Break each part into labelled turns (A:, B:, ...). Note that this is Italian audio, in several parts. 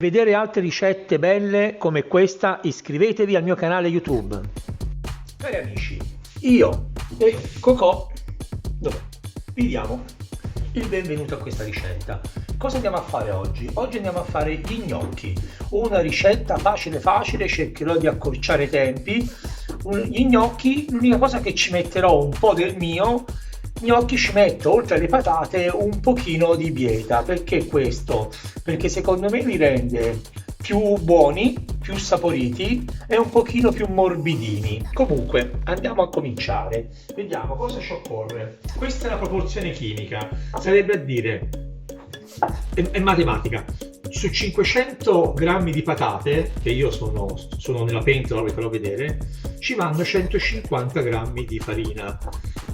A: Vedere altre ricette belle come questa, iscrivetevi al mio canale YouTube. Cari amici, io e Cocò vi diamo il benvenuto a questa ricetta. Cosa andiamo a fare oggi? Oggi andiamo a fare gli gnocchi, una ricetta facile, cercherò di accorciare i tempi. Gli gnocchi, l'unica cosa che ci metterò un po' del mio gnocchi, ci metto oltre alle patate un pochino di bieta. Perché questo? Perché secondo me li rende più buoni, più saporiti e un pochino più morbidini. Comunque andiamo a cominciare. Vediamo cosa ci occorre. Questa è la proporzione chimica, sarebbe a dire è matematica. Su 500 grammi di patate, che io sono nella pentola, vi farò vedere, ci vanno 150 grammi di farina.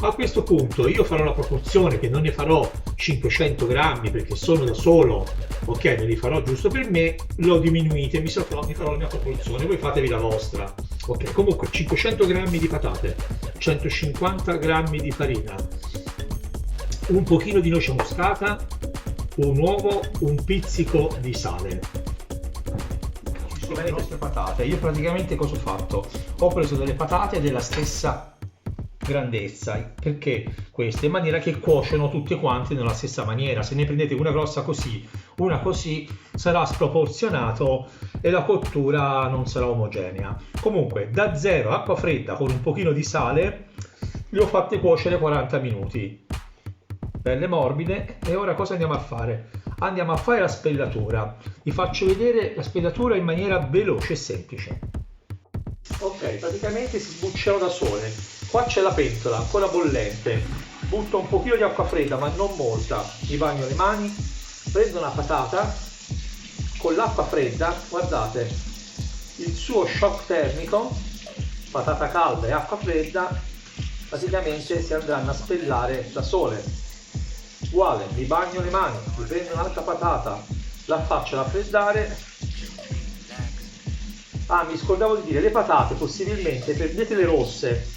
A: Ma a questo punto io farò la proporzione, che non ne farò 500 grammi perché sono da solo, ok, me li farò giusto per me, lo diminuite, mi farò la mia proporzione, voi fatevi la vostra. Ok, comunque 500 grammi di patate, 150 grammi di farina, un pochino di noce moscata, un uovo, un pizzico di sale. Ci sono bene queste patate. Io praticamente cosa ho fatto? Ho preso delle patate della stessa grandezza. Perché queste? In maniera che cuociono tutte quante nella stessa maniera. Se ne prendete una grossa così, una così, sarà sproporzionato e la cottura non sarà omogenea. Comunque da zero, acqua fredda con un pochino di sale, le ho fatte cuocere 40 minuti. Belle morbide. E ora cosa andiamo a fare? Andiamo a fare la spellatura. Vi faccio vedere la spellatura in maniera veloce e semplice. Ok, praticamente si sbucciano da sole. Qua c'è la pentola ancora bollente, butto un pochino di acqua fredda ma non molta, mi bagno le mani, prendo una patata con l'acqua fredda, guardate il suo shock termico, patata calda e acqua fredda praticamente si andranno a spellare da sole. Uguale, mi bagno le mani, mi prendo un'altra patata, la faccio raffreddare. Ah, mi scordavo di dire, le patate possibilmente prendetele rosse,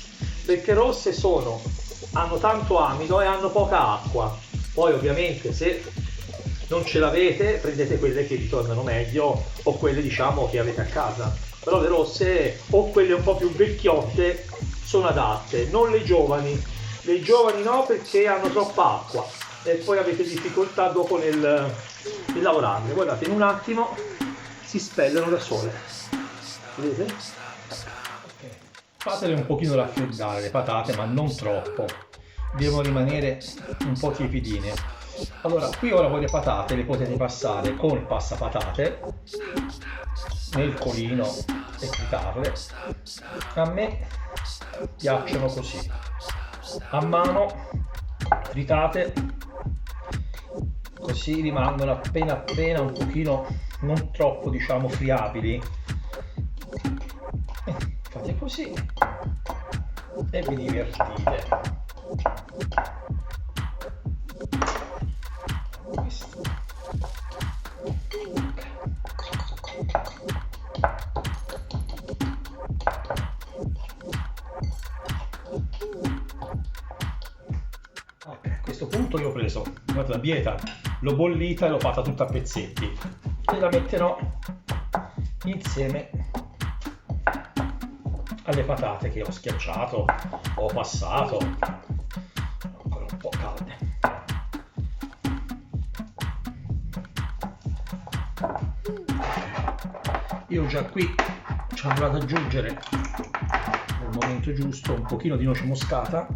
A: perché rosse hanno tanto amido e hanno poca acqua. Poi ovviamente se non ce l'avete prendete quelle che vi tornano meglio o quelle diciamo che avete a casa. Però le rosse o quelle un po' più vecchiotte sono adatte, non le giovani. Le giovani no, perché hanno troppa acqua e poi avete difficoltà dopo nel lavorarle. Guardate, in un attimo si spellano da sole. Vedete? Okay. Fatele un pochino raffreddare le patate, ma non troppo. Devono rimanere un po' tiepidine. Allora, qui ora voi le patate le potete passare con il passapatate nel colino e tritarle. A me piacciono così. A mano, tritate, così rimangono appena un pochino, non troppo diciamo friabili. Fate così e vi divertite. Questo. Ok, a questo punto io ho preso la bieta, l'ho bollita e l'ho fatta tutta a pezzetti e la metterò insieme alle patate che ho schiacciato, ho passato, ancora un po' calde. Io già qui ci andrò ad aggiungere nel momento giusto un pochino di noce moscata,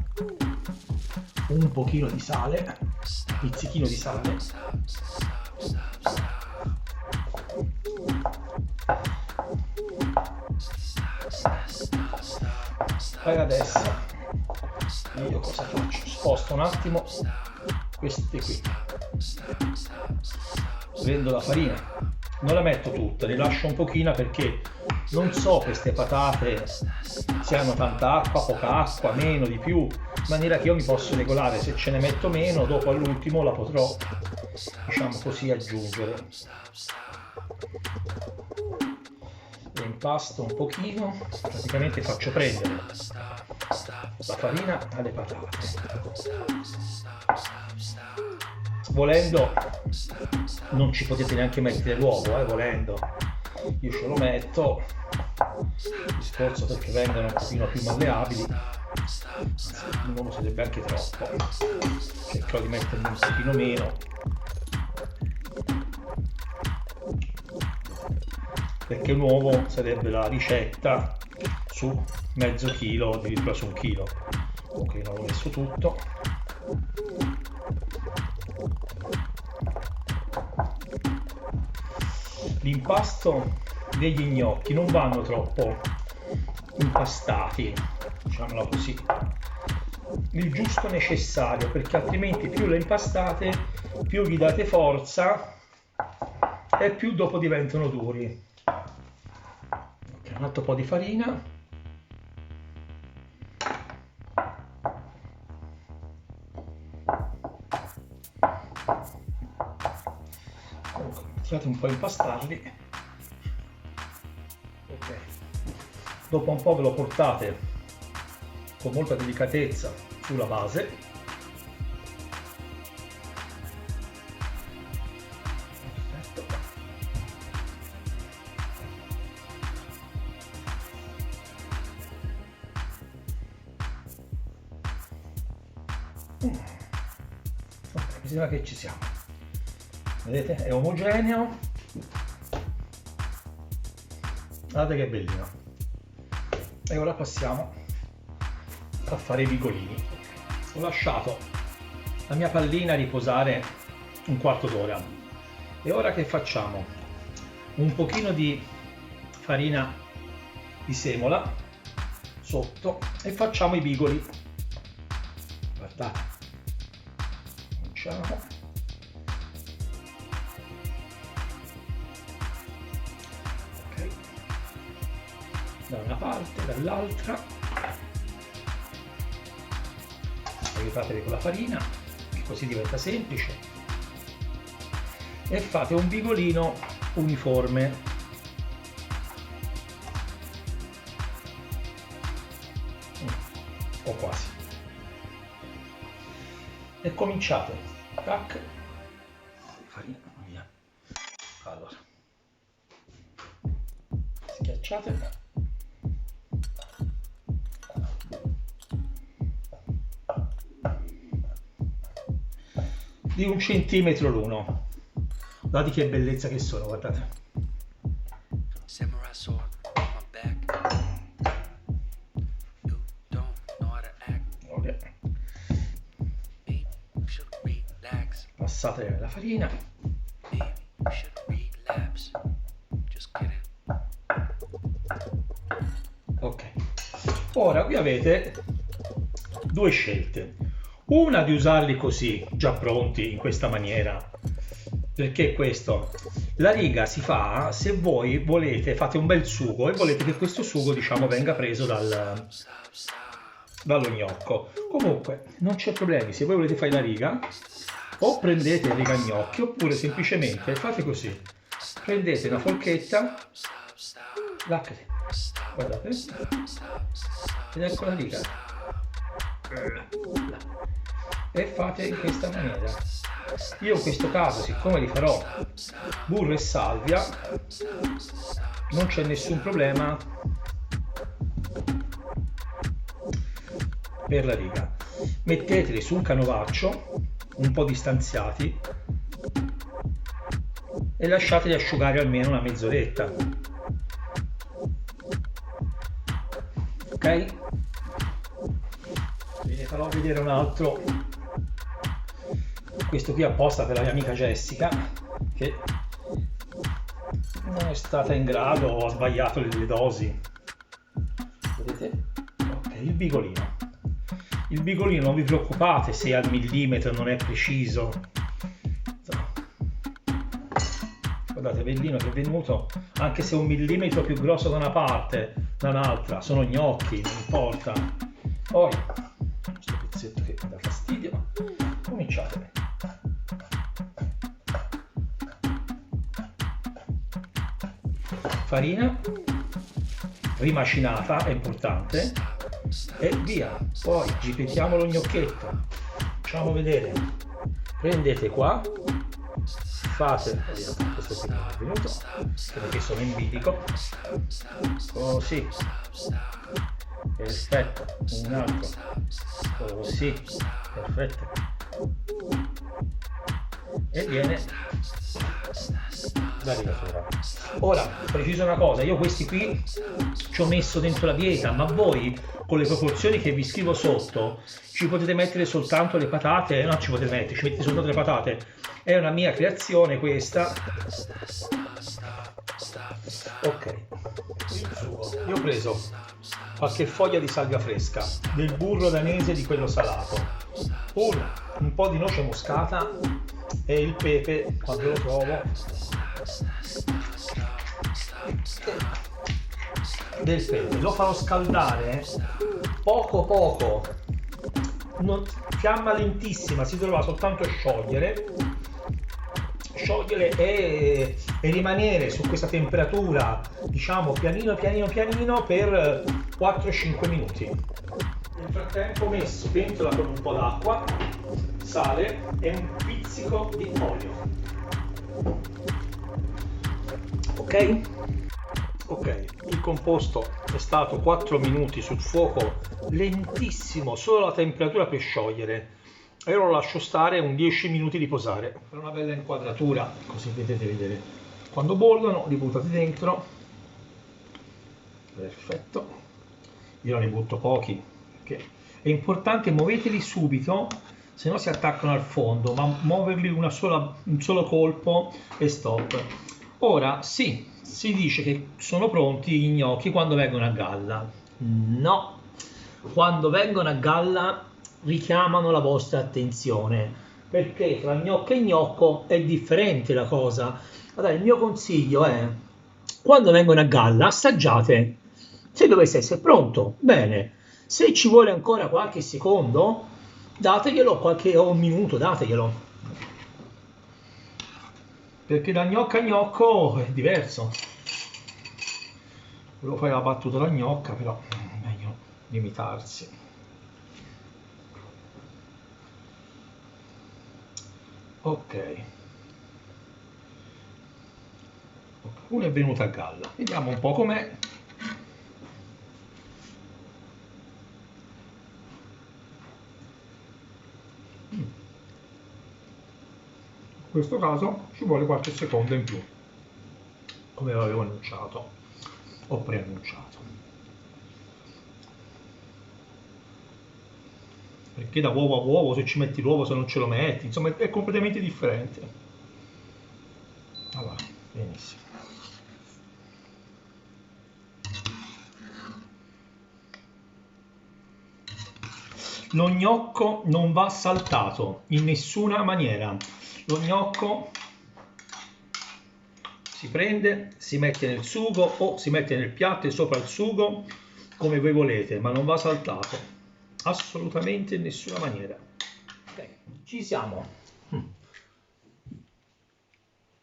A: un pochino di sale, un pizzichino di sale, e adesso io cosa faccio? Sposto un attimo queste qui, prendo la farina, non la metto tutta, ne lascio un pochino perché non so queste patate se hanno tanta acqua, poca acqua, meno, di più, in maniera che io mi posso regolare. Se ce ne metto meno, dopo all'ultimo la potrò, diciamo così, aggiungere. Le impasto un pochino, praticamente faccio prendere la farina alle patate. volendo non ci potete neanche mettere l'uovo, volendo. Io ce lo metto, discorso perché vengano un pochino più malleabili. L'uovo sarebbe anche troppo, cercherò di metterne un pochino meno, perché un uovo sarebbe la ricetta su mezzo chilo, addirittura su un chilo. Ok, non l'ho messo tutto. L'impasto degli gnocchi non vanno troppo impastati, diciamola così, il giusto necessario, perché altrimenti più le impastate più gli date forza e più dopo diventano duri. Okay, un altro po' di farina. Iniziate un po' a impastarli. Ok, dopo un po' ve lo portate con molta delicatezza sulla base. Perfetto. Ok, mi sembra che ci siamo. Vedete, è omogeneo. Guardate che bellino. E ora passiamo a fare i bigolini. Ho lasciato la mia pallina riposare un quarto d'ora. E ora che facciamo? Un pochino di farina di semola sotto e facciamo i bigoli. Guardate. Cominciamo. Da una parte, dall'altra, aiutatevi con la farina, che così diventa semplice, e fate un bigolino uniforme. O quasi. E cominciate. Tac. Farina, via. Allora. Schiacciate. Di 1 centimetro l'uno. Guardate che bellezza che sono, guardate. Okay. Passate la farina. Ok. Ora qui avete due scelte. Una di usarli così, già pronti, in questa maniera, perché questo, la riga si fa se voi volete, fate un bel sugo e volete che questo sugo, diciamo, venga preso dallo gnocco. Comunque, non c'è problemi, se voi volete fare la riga, o prendete riga gnocchi, oppure semplicemente fate così, prendete una forchetta, guardate, ed ecco la riga. E fate in questa maniera. Io in questo caso, siccome li farò burro e salvia, non c'è nessun problema per la riga. Metteteli su un canovaccio un po' distanziati e lasciateli asciugare almeno una mezz'oretta. Ok? Vi farò vedere un altro, questo qui apposta per la mia amica Jessica, che non è stata in grado o ha sbagliato le dosi. Vedete? Ok, il bigolino. Il bigolino non vi preoccupate se al millimetro non è preciso. Guardate, bellino che è venuto, anche se 1 millimetro più grosso da una parte, da un'altra, sono gnocchi, non importa. Poi, questo pezzetto che mi dà fastidio, cominciate. Farina rimacinata è importante e via. Poi ripetiamo lo gnocchetto, facciamo vedere. prendete qua, fate, questo qui non è venuto perché sono in bilico, così, perfetto, un altro, così, perfetto, e viene la rigatura. Ora preciso una cosa, io questi qui ci ho messo dentro la dieta, ma voi con le proporzioni che vi scrivo sotto ci potete mettere soltanto le patate, no, ci potete mettere, ci mettete soltanto le patate, è una mia creazione questa. Ok, io ho preso qualche foglia di salvia fresca, del burro danese di quello salato, un po' di noce moscata e il pepe quando lo trovo, del pepe. Lo farò scaldare poco, fiamma lentissima, si dovrà soltanto sciogliere e rimanere su questa temperatura, diciamo pianino per 4-5 minuti. Nel frattempo ho spento con un po' d'acqua, sale e un pizzico di olio. Ok, il composto è stato 4 minuti sul fuoco lentissimo, solo la temperatura per sciogliere, e lo lascio stare un 10 minuti riposare per una bella inquadratura, così potete vedere. Quando bollono li buttate dentro, perfetto, io ne butto pochi perché è importante, muoveteli subito, se no si attaccano al fondo, ma muoverli un solo colpo e stop. Ora sì, si dice che sono pronti gli gnocchi quando vengono a galla. No, quando vengono a galla richiamano la vostra attenzione, perché tra gnocco e gnocco è differente la cosa. Allora, il mio consiglio è, quando vengono a galla, assaggiate. Se dovesse essere pronto, bene. Se ci vuole ancora qualche secondo, dateglielo, un minuto, dateglielo. Perché da gnocco a gnocco è diverso. Volevo fare la battuta da gnocca, però è meglio limitarsi. Ok. Uno è venuto a galla. Vediamo un po' com'è. In questo caso ci vuole qualche secondo in più, come avevo annunciato o preannunciato, perché da uovo a uovo, se ci metti l'uovo, se non ce lo metti, insomma è completamente differente. Allora, benissimo. Lo gnocco non va saltato in nessuna maniera. Lo gnocco si prende, si mette nel sugo o si mette nel piatto e sopra il sugo, come voi volete, ma non va saltato assolutamente in nessuna maniera. Ok, ci siamo.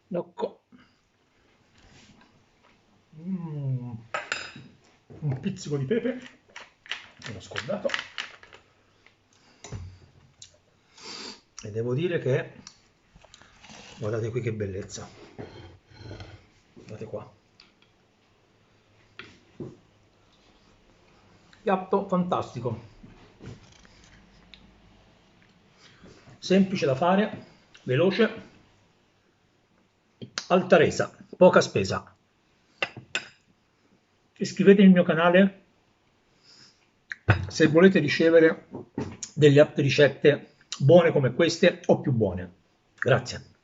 A: Gnocco. Un pizzico di pepe, l'ho scordato. E devo dire che, guardate qui che bellezza, guardate qua, piatto fantastico, semplice da fare, veloce, alta resa, poca spesa. Iscrivetevi al mio canale se volete ricevere delle altre ricette buone come queste o più buone. Grazie.